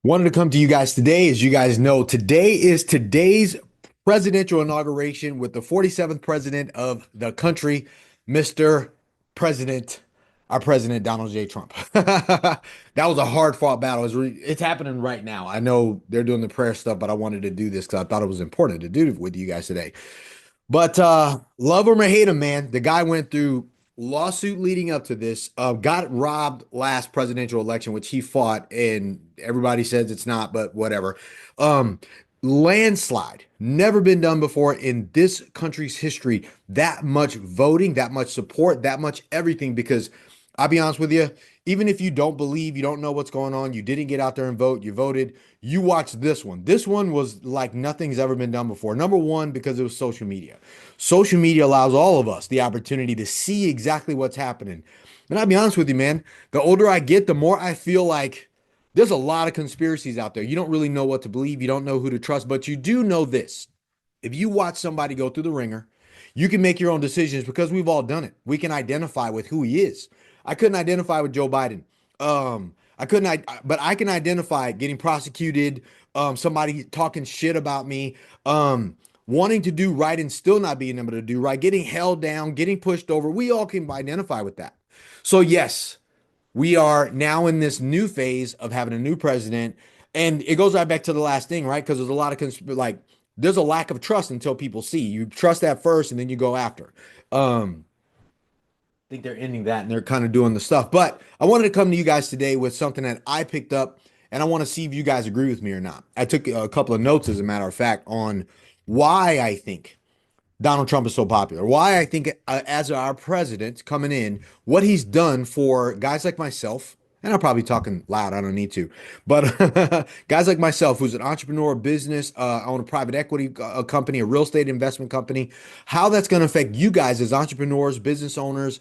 Wanted to come to you guys today. As you guys know, today is today's presidential inauguration with the 47th president of the country, Mr. President, our president, Donald J. Trump. That was a hard fought battle. It's happening right now. I know they're doing the prayer stuff, but I wanted to do this because I thought it was important to do with you guys today. But love him or hate him, man, the guy went through lawsuit leading up to this. Got robbed last presidential election, which he fought, and everybody says it's not, but whatever. Um, Landslide, never been done before in this country's history. That much voting, that much support, that much everything. Because I'll be honest with you, even if you don't believe, you don't know what's going on, you didn't get out there and vote, you voted, you watched this one. This one was like nothing's ever been done before. Number one, because it was social media. Social media allows all of us the opportunity to see exactly what's happening. And I'll be honest with you, man, the older I get, the more I feel like there's a lot of conspiracies out there. You don't really know what to believe, you don't know who to trust, but you do know this. If you watch somebody go through the ringer, you can make your own decisions because we've all done it. We can identify with who he is. I couldn't identify with Joe Biden. I couldn't, but I can identify getting prosecuted, somebody talking shit about me, wanting to do right and still not being able to do right, getting held down, getting pushed over. We all can identify with that. So, yes, we are now in this new phase of having a new president. And it goes right back to the last thing, right? Because there's a lot of there's a lack of trust until people see. You trust that first and then you go after. I think they're ending that and they're kind of doing the stuff. But I wanted to come to you guys today with something that I picked up and I want to see if you guys agree with me or not. I took a couple of notes, as a matter of fact, on why I think Donald Trump is so popular. Why I think, as our president coming in, what he's done for guys like myself, and I'm probably talking loud, I don't need to, but guys like myself, who's an entrepreneur, business, own a private equity company, a real estate investment company, how that's going to affect you guys as entrepreneurs, business owners,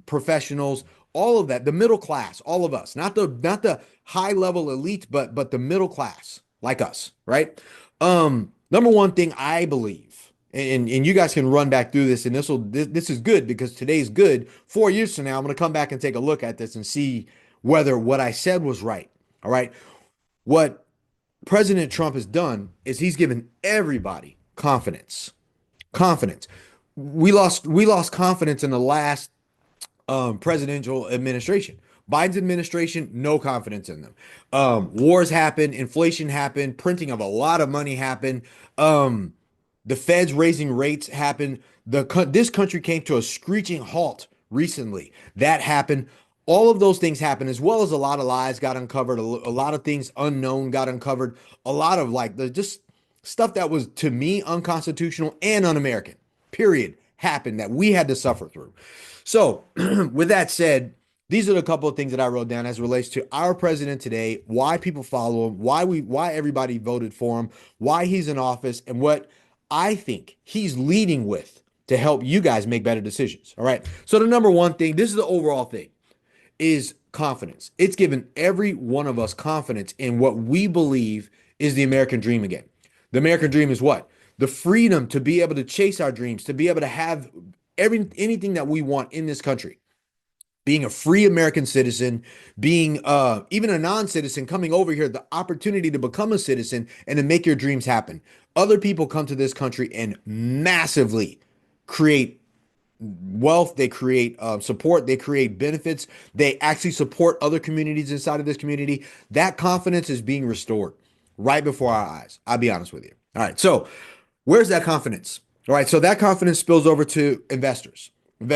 professionals, all of that, the middle class, all of us, not the high level elite, but the middle class, like us, right? Number one thing I believe, and you guys can run back through this, and this is good because today's good. 4 years from now, I'm going to come back and take a look at this and see whether what I said was right. All right. What President Trump has done is he's given everybody confidence. Confidence. We lost confidence in the last presidential administration. Biden's administration, no confidence in them. Wars happened, inflation happened, printing of a lot of money happened. The Feds raising rates happened. This country came to a screeching halt recently. That happened. All of those things happened, as well as a lot of lies got uncovered, a lot of things unknown got uncovered, a lot of like the just stuff that was to me unconstitutional and un-American. Period. Happened that we had to suffer through. So, with that said, these are a couple of things that I wrote down as it relates to our president today, why people follow him, why everybody voted for him, why he's in office, and what I think he's leading with to help you guys make better decisions. All right. So the number one thing, this is the overall thing, is confidence. It's given every one of us confidence in what we believe is the American dream again. The American dream is what? The freedom to be able to chase our dreams, to be able to have anything that we want in this country. Being a free American citizen, being even a non-citizen, coming over here, the opportunity to become a citizen and to make your dreams happen. Other people come to this country and massively create wealth, they create support, they create benefits, they actually support other communities inside of this community. That confidence is being restored right before our eyes. I'll be honest with you. All right, so where's that confidence? All right, so that confidence spills over to investors,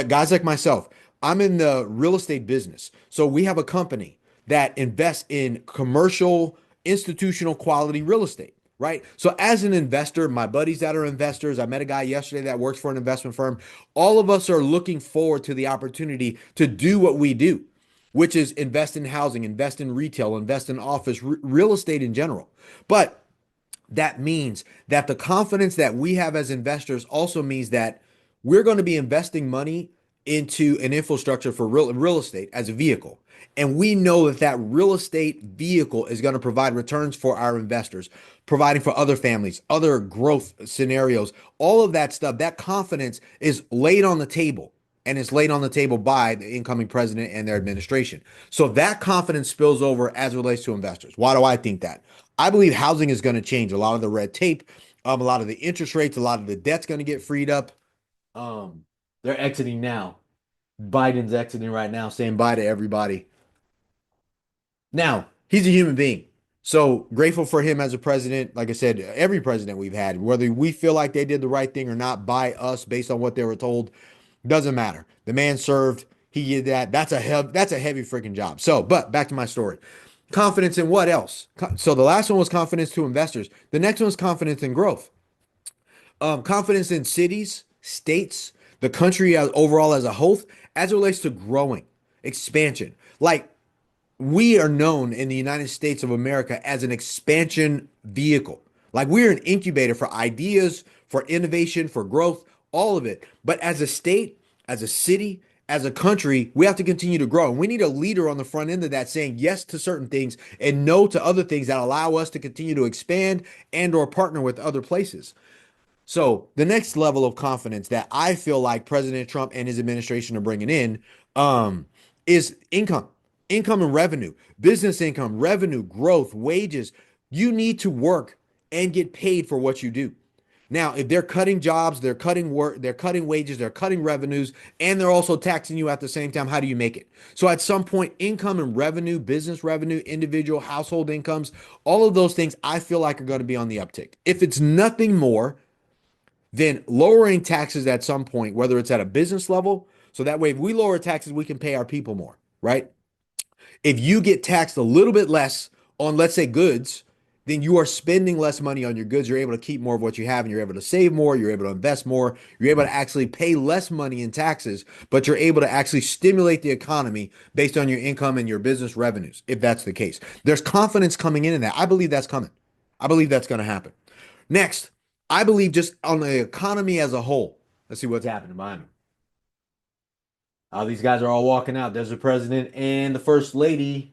guys like myself. I'm in the real estate business, so we have a company that invests in commercial, institutional quality real estate. Right. So as an investor, my buddies that are investors, I met a guy yesterday that works for an investment firm. All of us are looking forward to the opportunity to do what we do, which is invest in housing, invest in retail, invest in office, real estate in general. But that means that the confidence that we have as investors also means that we're going to be investing money into an infrastructure for real estate as a vehicle. And we know that that real estate vehicle is going to provide returns for our investors, providing for other families, other growth scenarios, all of that stuff. That confidence is laid on the table and it's laid on the table by the incoming president and their administration. So that confidence spills over as it relates to investors. Why do I think that? I believe housing is going to change. A lot of the red tape, a lot of the interest rates, a lot of the debt's going to get freed up. Um, they're exiting now. Biden's exiting right now, saying bye to everybody. Now, he's a human being. So grateful for him as a president. Like I said, every president we've had, whether we feel like they did the right thing or not by us based on what they were told, doesn't matter. The man served. He did that. That's a heavy freaking job. So, but back to my story. Confidence in what else? So the last one was confidence to investors. The next one is confidence in growth. Confidence in cities, states, the country as, overall as a whole, as it relates to growing, expansion. Like we are known in the United States of America as an expansion vehicle. Like we're an incubator for ideas, for innovation, for growth, all of it. But as a state, as a city, as a country, we have to continue to grow. And we need a leader on the front end of that saying yes to certain things and no to other things that allow us to continue to expand and or partner with other places. So the next level of confidence that I feel like President Trump and his administration are bringing in is income and revenue, business income, revenue, growth, wages. You need to work and get paid for what you do. Now, if they're cutting jobs, they're cutting work, they're cutting wages, they're cutting revenues, and they're also taxing you at the same time, how do you make it? So at some point, income and revenue, business revenue, individual household incomes, all of those things I feel like are going to be on the uptick. If it's nothing more then lowering taxes at some point, whether it's at a business level, so that way if we lower taxes, we can pay our people more, right? If you get taxed a little bit less on, let's say, goods, then you are spending less money on your goods. You're able to keep more of what you have and you're able to save more. You're able to invest more. You're able to actually pay less money in taxes, but you're able to actually stimulate the economy based on your income and your business revenues, if that's the case. There's confidence coming in that. I believe that's coming. I believe that's going to happen. Next, I believe just on the economy as a whole. Let's see what's happening behind me. Oh, these guys are all walking out. There's the president and the first lady.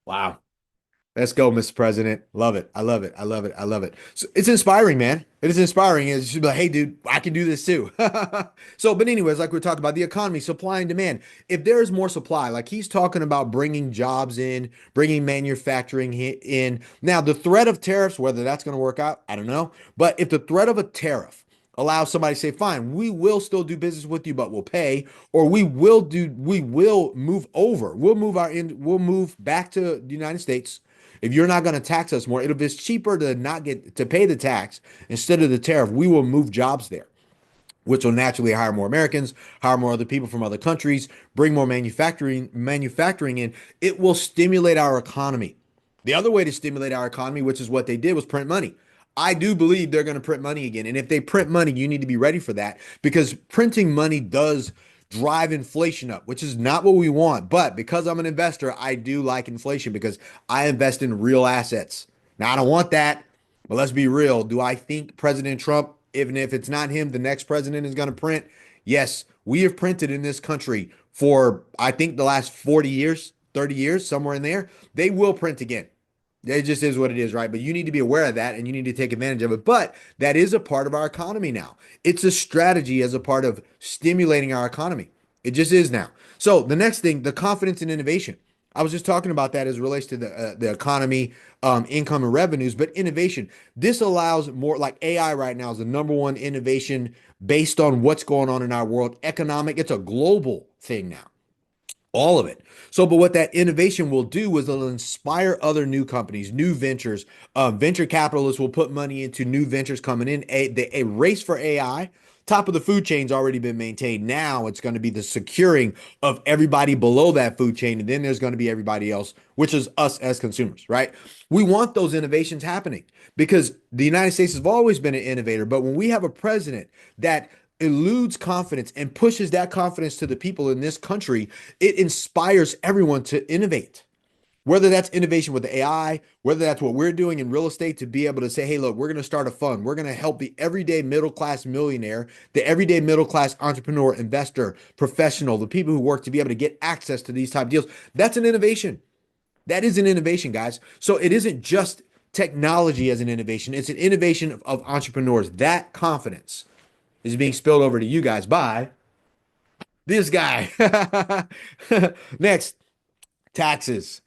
Wow. Let's go, Mr. President. Love it. I love it. I love it. I love it. So it's inspiring, man. It is inspiring. It's just like, hey, dude, I can do this too. So, but anyways, like we're talking about the economy, supply and demand. If there is more supply, like he's talking about bringing jobs in, bringing manufacturing in. Now, the threat of tariffs, whether that's going to work out, I don't know. But if the threat of a tariff allows somebody to say, fine, we will still do business with you, but we'll pay, or we will move over, we'll move back to the United States if you're not going to tax us more, if it's cheaper to not get to pay the tax instead of the tariff, we will move jobs there, which will naturally hire more Americans, hire more other people from other countries, bring more manufacturing in. It will stimulate our economy. The other way to stimulate our economy, which is what they did, was print money. I do believe they're going to print money again. And if they print money, you need to be ready for that because printing money does drive inflation up, which is not what we want. But because I'm an investor, I do like inflation because I invest in real assets. Now, I don't want that, but let's be real. Do I think President Trump, even if it's not him, the next president is going to print? Yes, we have printed in this country for, I think, the last 40 years, 30 years, somewhere in there. They will print again. It just is what it is, right? But you need to be aware of that and you need to take advantage of it. But that is a part of our economy now. It's a strategy as a part of stimulating our economy. It just is now. So the next thing, the confidence in innovation. I was just talking about that as it relates to the economy, income and revenues, but innovation. This allows more like AI right now is the number one innovation based on what's going on in our world. Economic, it's a global thing now. All of it. So, but what that innovation will do is it'll inspire other new companies, new ventures. Venture capitalists will put money into new ventures coming in. A race for AI, top of the food chain's already been maintained. Now it's going to be the securing of everybody below that food chain. And then there's going to be everybody else, which is us as consumers, right? We want those innovations happening because the United States has always been an innovator. But when we have a president that eludes confidence and pushes that confidence to the people in this country, it inspires everyone to innovate. Whether that's innovation with AI, whether that's what we're doing in real estate to be able to say, hey, look, we're going to start a fund. We're going to help the everyday middle class millionaire, the everyday middle class entrepreneur, investor, professional, the people who work to be able to get access to these type of deals. That's an innovation. That is an innovation, guys. So it isn't just technology as an innovation, it's an innovation of entrepreneurs. That confidence. is being spilled over to you guys by this guy. Next, taxes.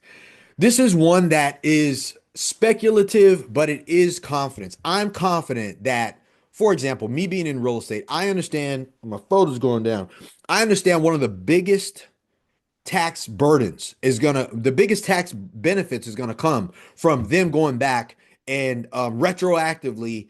This is one that is speculative, but it is confidence. I'm confident that, for example, me being in real estate, I understand my photo's going down. I understand one of the biggest tax burdens is gonna, the biggest tax benefits is gonna come from them going back and retroactively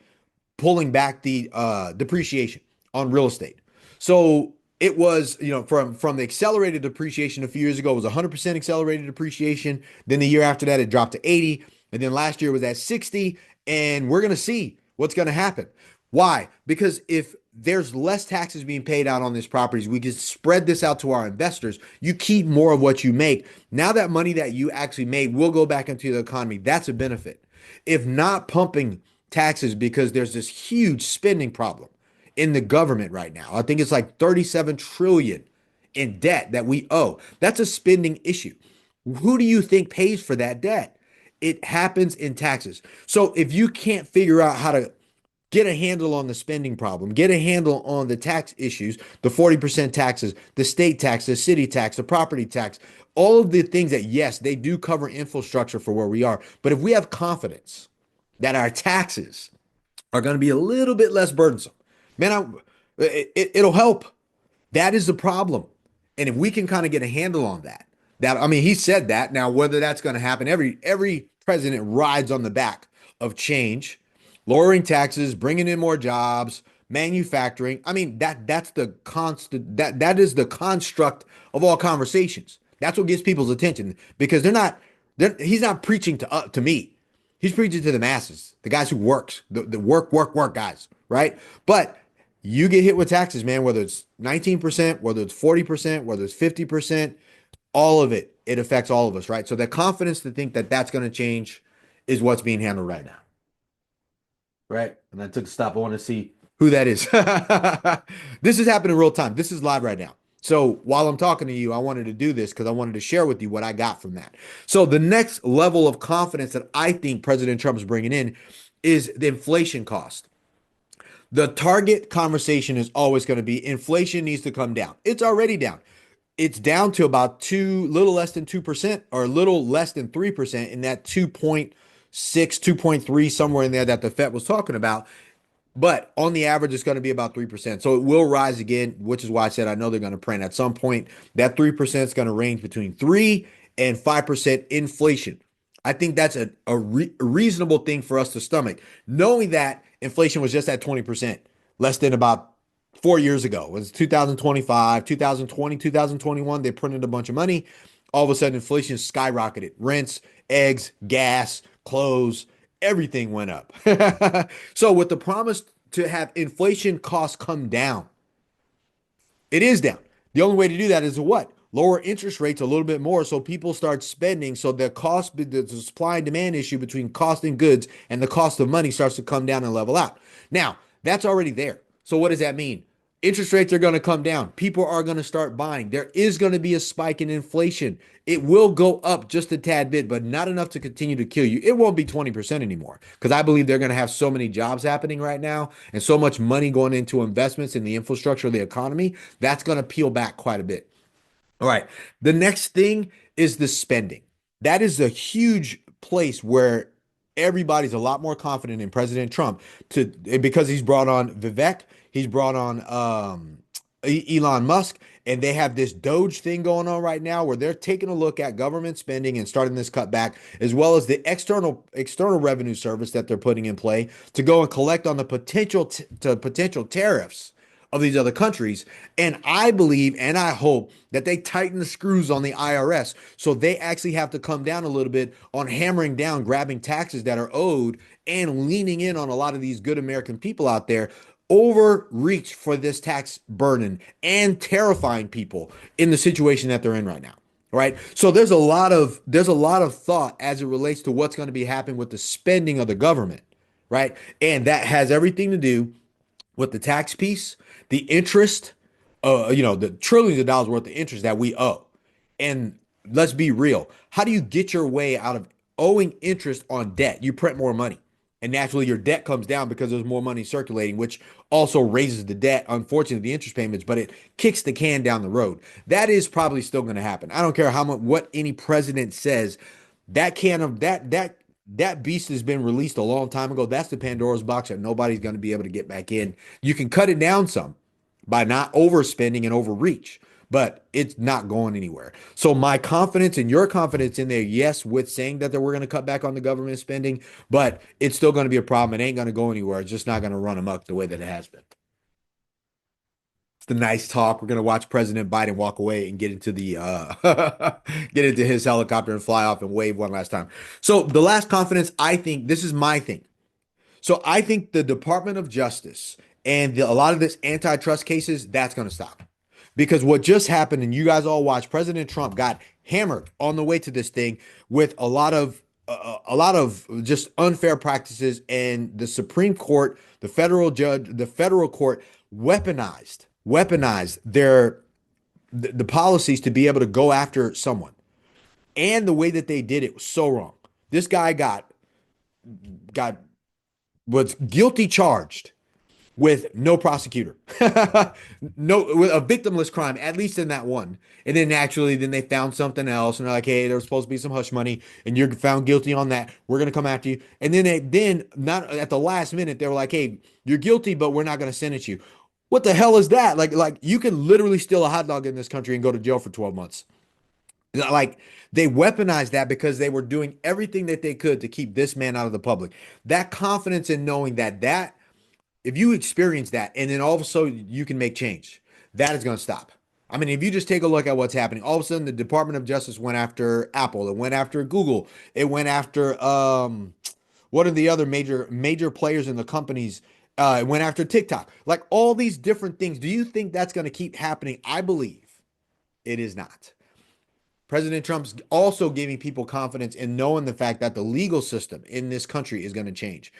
pulling back the depreciation on real estate. So it was, from the accelerated depreciation a few years ago, it was 100% accelerated depreciation. Then the year after that, it dropped to 80. And then last year was at 60. And we're going to see what's going to happen. Why? Because if there's less taxes being paid out on these properties, we can spread this out to our investors. You keep more of what you make. Now that money that you actually made will go back into the economy. That's a benefit. If not pumping taxes because there's this huge spending problem in the government right now. I think it's like 37 trillion in debt that we owe. That's a spending issue. Who do you think pays for that debt? It happens in taxes. So if you can't figure out how to get a handle on the spending problem, get a handle on the tax issues, the 40% taxes, the state tax, the city tax, the property tax, all of the things that, yes, they do cover infrastructure for where we are. But if we have confidence that our taxes are going to be a little bit less burdensome, man, it'll help. That is the problem. And if we can kind of get a handle on that, I mean, he said that. Now, whether that's going to happen, every president rides on the back of change, lowering taxes, bringing in more jobs, manufacturing. I mean, that's the constant, that is the construct of all conversations. That's what gets people's attention because he's not preaching to me. He's preaching to the masses, the guys who works, the work guys, right? But you get hit with taxes, man, whether it's 19%, whether it's 40%, whether it's 50%, all of it, it affects all of us, right? So the confidence to think that that's going to change is what's being handled right now, right? And I took a stop. I want to see who that is. This is happening in real time. This is live right now. So while I'm talking to you, I wanted to do this because I wanted to share with you what I got from that. So the next level of confidence that I think President Trump is bringing in is the inflation cost. The target conversation is always going to be inflation needs to come down. It's already down. It's down to about little less than 2% or a little less than 3% in that 2.6, 2.3, somewhere in there that the Fed was talking about. But on the average, it's going to be about 3%. So it will rise again, which is why I said I know they're going to print at some point. That 3% is going to range between 3 and 5% inflation. I think that's a reasonable thing for us to stomach, knowing that inflation was just at 20% less than about 4 years ago. It was 2025, 2020, 2021. They printed a bunch of money. All of a sudden, inflation skyrocketed. Rents, eggs, gas, clothes, everything went up. So with the promise to have inflation costs come down, it is down. The only way to do that is to what? Lower interest rates a little bit more so people start spending. So the supply and demand issue between cost and goods and the cost of money starts to come down and level out. Now, that's already there. So what does that mean? Interest rates are going to come down. People are going to start buying. There is going to be a spike in inflation. It will go up just a tad bit, but not enough to continue to kill you. It won't be 20% anymore because I believe they're going to have so many jobs happening right now and so much money going into investments in the infrastructure of the economy. That's going to peel back quite a bit. All right. The next thing is the spending. That is a huge place where everybody's a lot more confident in President Trump because he's brought on Vivek, he's brought on Elon Musk, and they have this Doge thing going on right now where they're taking a look at government spending and starting this cutback, as well as the external revenue service that they're putting in play to go and collect on the potential tariffs of these other countries. And I believe and I hope that they tighten the screws on the IRS so they actually have to come down a little bit on hammering down, grabbing taxes that are owed and leaning in on a lot of these good American people out there overreach for this tax burden and terrifying people in the situation that they're in right now. Right. So there's a lot of thought as it relates to what's going to be happening with the spending of the government. Right. And that has everything to do with the tax piece, the interest, the trillions of dollars worth of interest that we owe. And let's be real. How do you get your way out of owing interest on debt? You print more money. And naturally, your debt comes down because there's more money circulating, which also raises the debt, unfortunately, the interest payments, but it kicks the can down the road. That is probably still going to happen. I don't care how much what any president says. That can of that beast has been released a long time ago. That's the Pandora's box that nobody's going to be able to get back in. You can cut it down some by not overspending and overreach, but it's not going anywhere. So my confidence and your confidence in there, yes, with saying that we're going to cut back on the government spending, but it's still going to be a problem. It ain't going to go anywhere. It's just not going to run amok the way that it has been. It's the nice talk. We're going to watch President Biden walk away and get into the get into his helicopter and fly off and wave one last time. So the last confidence, I think this is my thing. So I think the Department of Justice and a lot of this antitrust cases, that's going to stop. Because what just happened, and you guys all watched, President Trump got hammered on the way to this thing with a lot of just unfair practices, and the Supreme Court, the federal judge, the federal court weaponized the policies to be able to go after someone. And the way that they did it was so wrong. This guy got was guilty charged with no prosecutor, no with a victimless crime, at least in that one. And then naturally, then they found something else, and they're like, "Hey, there was supposed to be some hush money, and you're found guilty on that. We're gonna come after you." And then not at the last minute, they were like, "Hey, you're guilty, but we're not gonna sentence you." What the hell is that? Like you can literally steal a hot dog in this country and go to jail for 12 months. Like they weaponized that because they were doing everything that they could to keep this man out of the public. That confidence in knowing that if you experience that and then all of a sudden you can make change, that is going to stop. I mean, if you just take a look at what's happening, all of a sudden the Department of Justice went after Apple, it went after Google, it went after what are the other major players in the companies? It went after TikTok, like all these different things. Do you think that's going to keep happening? I believe it is not. President Trump's also giving people confidence in knowing the fact that the legal system in this country is going to change.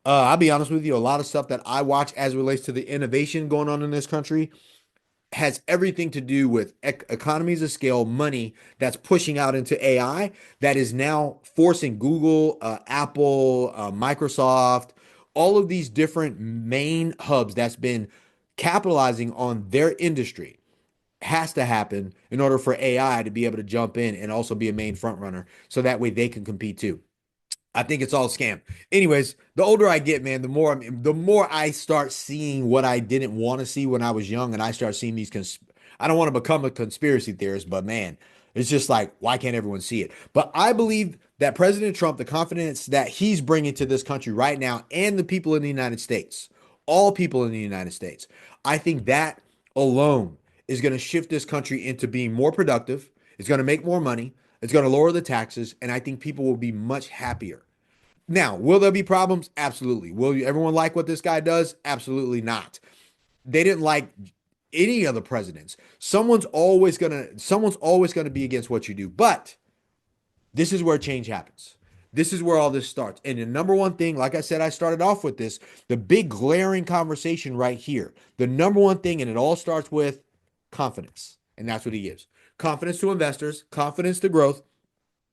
I'll be honest with you, a lot of stuff that I watch as it relates to the innovation going on in this country has everything to do with economies of scale, money that's pushing out into AI that is now forcing Google, Apple, Microsoft, all of these different main hubs that's been capitalizing on their industry has to happen in order for AI to be able to jump in and also be a main front runner so that way they can compete too. I think it's all a scam. Anyways, the older I get, man, the more I start seeing what I didn't want to see when I was young, and I start seeing these. I don't want to become a conspiracy theorist, but man, it's just like why can't everyone see it? But I believe that President Trump, the confidence that he's bringing to this country right now, and the people in the United States, all people in the United States, I think that alone is going to shift this country into being more productive. It's going to make more money. It's going to lower the taxes, and I think people will be much happier. Now, will there be problems? Absolutely. Will everyone like what this guy does? Absolutely not. They didn't like any of the presidents. Someone's always gonna be against what you do. But this is where change happens. This is where all this starts. And the number one thing, like I said, I started off with this, the big glaring conversation right here. The number one thing, and it all starts with confidence. And that's what he gives. Confidence to investors, confidence to growth,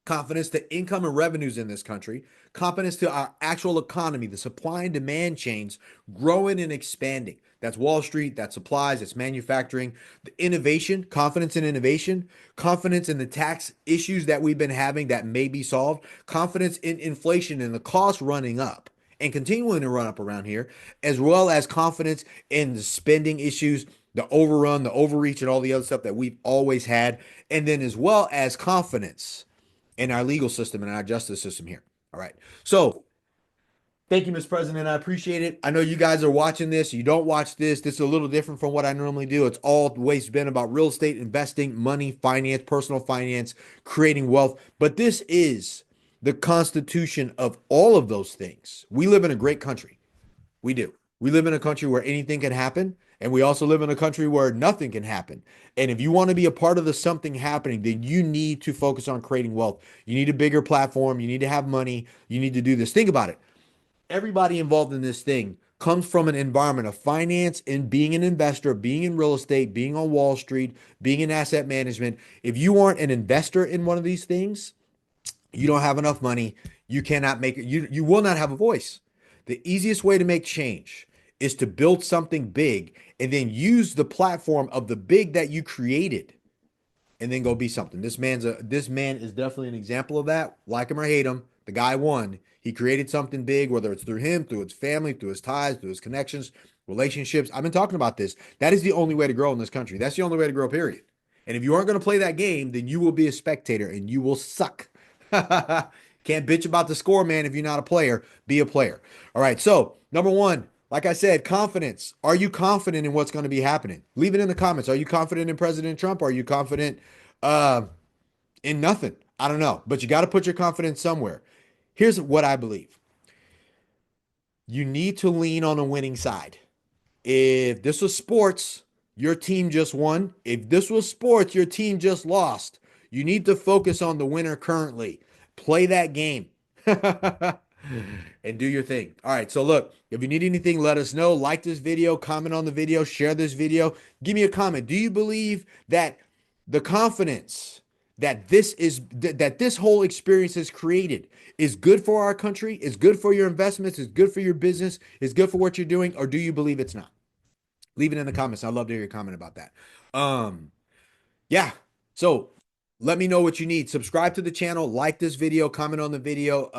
confidence to income and revenues in this country, confidence to our actual economy, the supply and demand chains growing and expanding. That's Wall Street, that's supplies, that's manufacturing, the innovation, confidence in the tax issues that we've been having that may be solved, confidence in inflation and the cost running up and continuing to run up around here, as well as confidence in the spending issues, the overrun, the overreach, and all the other stuff that we've always had, and then as well as confidence in our legal system and our justice system here. All right. So thank you, Mr. President. I appreciate it. I know you guys are watching this. You don't watch this. This is a little different from what I normally do. It's always been about real estate, investing, money, finance, personal finance, creating wealth. But this is the constitution of all of those things. We live in a great country. We do. We live in a country where anything can happen. And we also live in a country where nothing can happen. And if you want to be a part of the something happening, then you need to focus on creating wealth. You need a bigger platform. You need to have money. You need to do this. Think about it. Everybody involved in this thing comes from an environment of finance and being an investor, being in real estate, being on Wall Street, being in asset management. If you aren't an investor in one of these things, you don't have enough money. You cannot make it. You will not have a voice. The easiest way to make change is to build something big and then use the platform of the big that you created and then go be something. This man is definitely an example of that. Like him or hate him, the guy won. He created something big, whether it's through him, through his family, through his ties, through his connections, relationships. I've been talking about this. That is the only way to grow in this country. That's the only way to grow, period. And if you aren't going to play that game, then you will be a spectator and you will suck. Can't bitch about the score, man. If you're not a player, be a player. All right. So, number one, like I said, confidence. Are you confident in what's going to be happening? Leave it in the comments. Are you confident in President Trump? Are you confident in nothing? I don't know. But you got to put your confidence somewhere. Here's what I believe. You need to lean on a winning side. If this was sports, your team just won. If this was sports, your team just lost. You need to focus on the winner currently. Play that game and do your thing. All right. So look, if you need anything, let us know. Like this video, comment on the video, share this video. Give me a comment. Do you believe that the confidence that this whole experience has created is good for our country, is good for your investments, is good for your business, is good for what you're doing, or do you believe it's not? Leave it in the comments. I'd love to hear your comment about that. Yeah. So let me know what you need. Subscribe to the channel, like this video, comment on the video,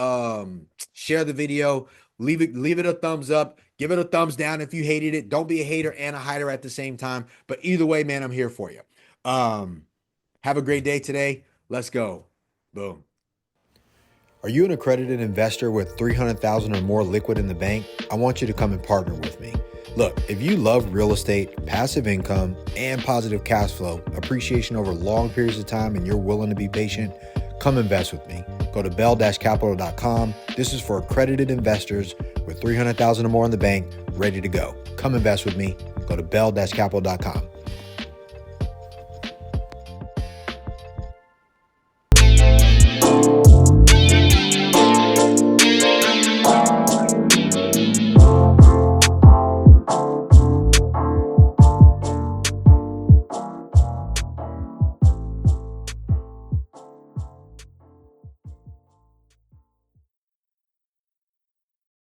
share the video, leave it a thumbs up, give it a thumbs down if you hated it. Don't be a hater and a hider at the same time. But either way, man, I'm here for you. Have a great day today. Let's go. Boom. Are you an accredited investor with $300,000 or more liquid in the bank? I want you to come and partner with me. Look, if you love real estate, passive income, and positive cash flow, appreciation over long periods of time, and you're willing to be patient, come invest with me. Go to bell-capital.com. This is for accredited investors with $300,000 or more in the bank, ready to go. Come invest with me. Go to bell-capital.com.